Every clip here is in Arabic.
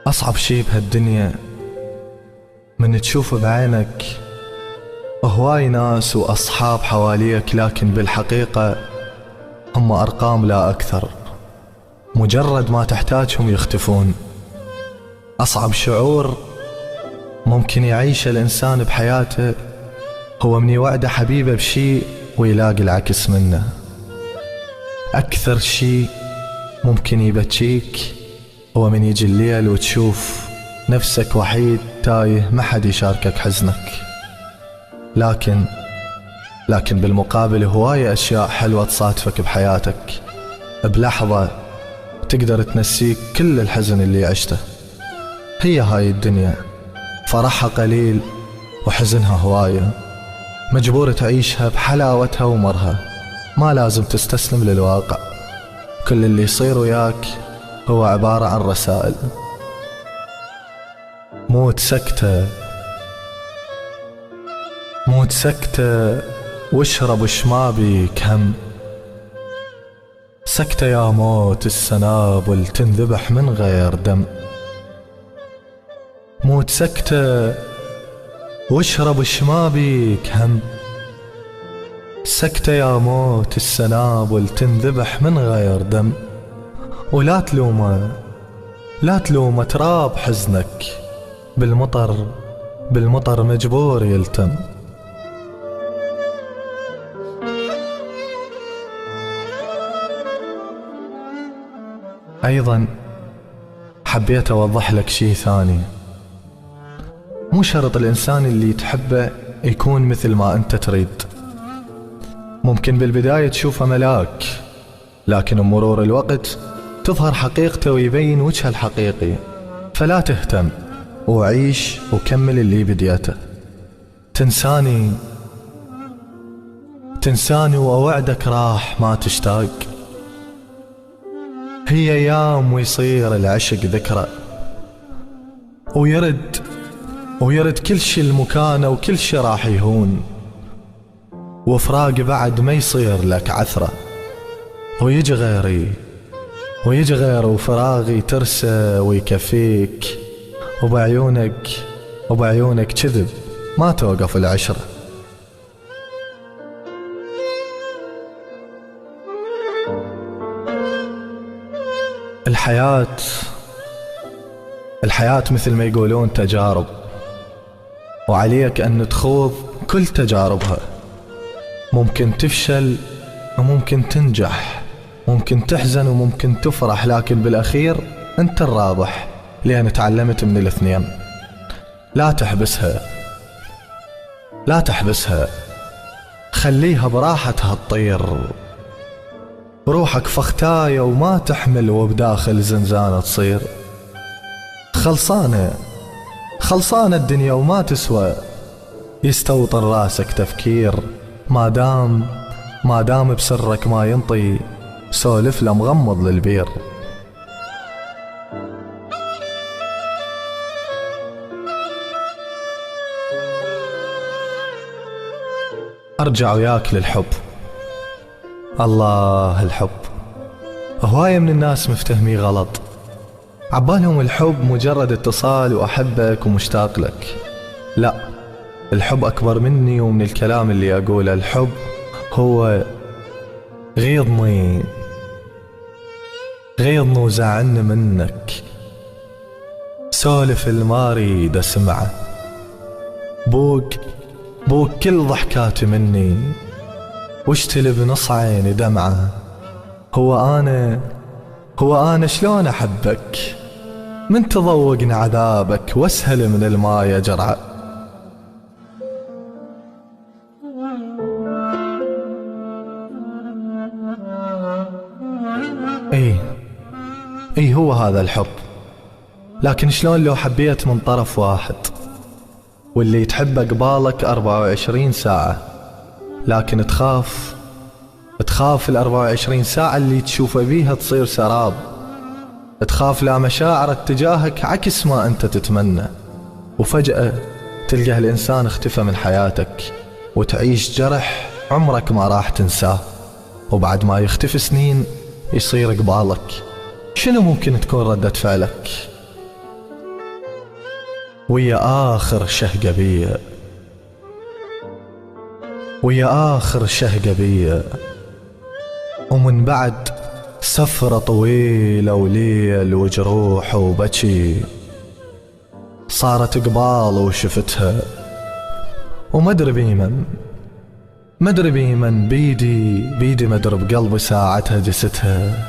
أصعب شي بهالدنيا من تشوف بعينك هواي ناس وأصحاب حواليك، لكن بالحقيقة هم أرقام لا أكثر. مجرد ما تحتاجهم يختفون. أصعب شعور ممكن يعيش الإنسان بحياته هو من يوعد حبيبه بشي ويلاقي العكس منه. أكثر شي ممكن يبكيك هو من يجي الليل وتشوف نفسك وحيد تايه، ما حد يشاركك حزنك. لكن بالمقابل هواية أشياء حلوة تصادفك بحياتك، بلحظة تقدر تنسيك كل الحزن اللي عشته. هي هاي الدنيا، فرحها قليل وحزنها هواية، مجبور تعيشها بحلاوتها ومرها، ما لازم تستسلم للواقع. كل اللي يصير وياك هو عبارة عن رسائل. موت سكتة، موت سكتة واشرب وش بيك هم. سكتة يا موت السنابل تنذبح من غير دم. موت سكتة واشرب وش بيك هم. سكتة يا موت السنابل تنذبح من غير دم. ولا تلومه، لا تلومه تراب حزنك، بالمطر مجبور يلتم. أيضا حبيت أوضح لك شي ثاني، مو شرط الإنسان اللي تحبه يكون مثل ما أنت تريد. ممكن بالبداية تشوفه ملاك، لكن بمرور الوقت تظهر حقيقته ويبين وجهه الحقيقي. فلا تهتم وعيش وكمل اللي بديته. تنساني وأوعدك راح ما تشتاق. هي أيام ويصير العشق ذكرى، ويرد كل شي المكانه وكل شي راح يهون، وفراق بعد ما يصير لك عثرة. ويجي غيري وفراغي ترسى ويكفيك، وبعيونك كذب ما توقف العشرة. الحياة مثل ما يقولون تجارب، وعليك أن تخوض كل تجاربها. ممكن تفشل وممكن تنجح، ممكن تحزن وممكن تفرح، لكن بالأخير أنت الرابح، لأن تعلمت من الاثنين. لا تحبسها، خليها براحتها تطير. روحك فختاية وما تحمل، وبداخل زنزانة تصير. خلصانة الدنيا وما تسوى يستوطن راسك تفكير. ما دام بسرك ما ينطي، سولف له مغمض للبير. أرجع وياك للحب. الله، الحب هواية من الناس مفتهمي غلط، عبالهم الحب مجرد اتصال وأحبك ومشتاق لك. لا، الحب أكبر مني ومن الكلام اللي أقوله. الحب هو غيظني وزعلني منك، سولف الماريد أسمعه، بوك كل ضحكاتي مني، واشتلي بنص عيني دمعه. هو أنا شلون أحبك، من تضوقني عذابك واسهل من الماء يجرع. اي هو هذا الحب. لكن شلون لو حبيت من طرف واحد، واللي تحبه قبالك 24 ساعة، لكن تخاف ال 24 ساعة اللي تشوفه بيها تصير سراب. تخاف لا مشاعر اتجاهك عكس ما انت تتمنى، وفجأة تلقى الإنسان اختفى من حياتك، وتعيش جرح عمرك ما راح تنساه. وبعد ما يختفي سنين يصير قبالك، شنو ممكن تكون ردة فعلك؟ ويا آخر شهقة بيا، ويا آخر شهقة بيا، ومن بعد سفرة طويلة وليل وجروح وبكي، صارت قبال وشفتها ومدري بيمن، مدري بيمن، بيدي مدري بقلبي ساعتها جستها.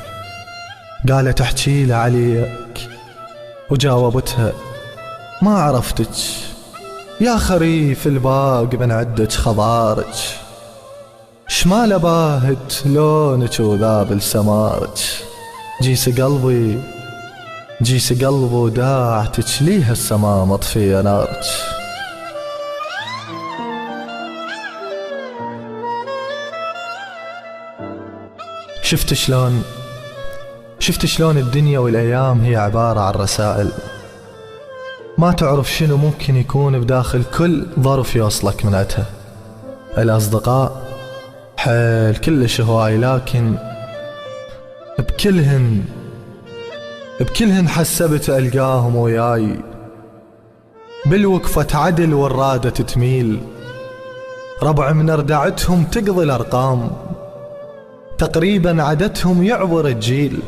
قالت احكي لي عليك، وجاوبتها ما عرفتك يا خريف الباق من عدك خضارك، شمال باهت لونك وذابل سمارك، جيس قلبي وداعتك ليها السما مطفية نارك. شفت شلون الدنيا والأيام هي عبارة عن رسائل، ما تعرف شنو ممكن يكون بداخل كل ظرف يوصلك من عدها. الأصدقاء حيل كلش هواي، لكن بكلهن حسبت ألقاهم وياي، بالوقفة عدل والرادة تميل، ربع من ردعتهم تقضي الأرقام، تقريبا عدتهم يعبر الجيل.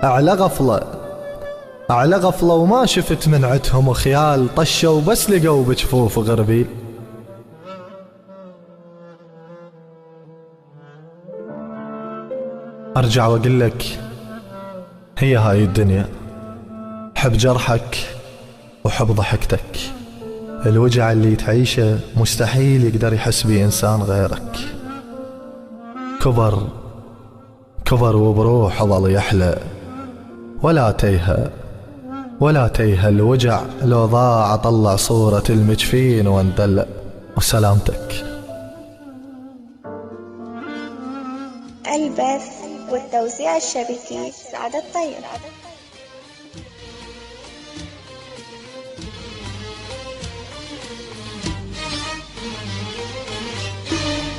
أعلى غفلة وما شفت من عدهم وخيال، طشوا بس لقوا بجفوف غربيل. أرجع وأقولك هي هاي الدنيا، حب جرحك وحب ضحكتك، الوجع اللي تعيشه مستحيل يقدر يحس بيه إنسان غيرك. كبر وبروح ظل يحلى، ولا تيها الوجع، لو ضاع طلع صورة المجفين واندلع. وسلامتك. البث والتوزيع الشبكي سعد الطيب.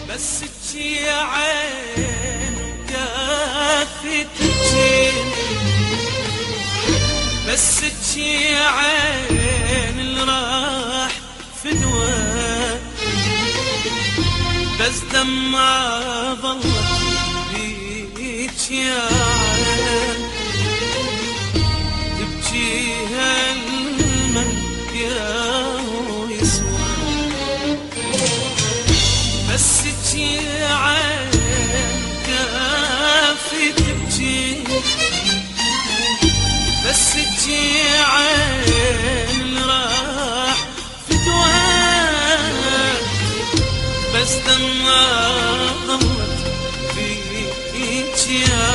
بس تجي عين كافي تجيني، بس تجي عين اللي راح فدوى، بس دمعة ظلت بيك يا عين، تبجيها المن يا يسوى، بس تجي عين كافي تبجي، بس تجي عين راح فتوى، بس دمعة ظلت فيك يا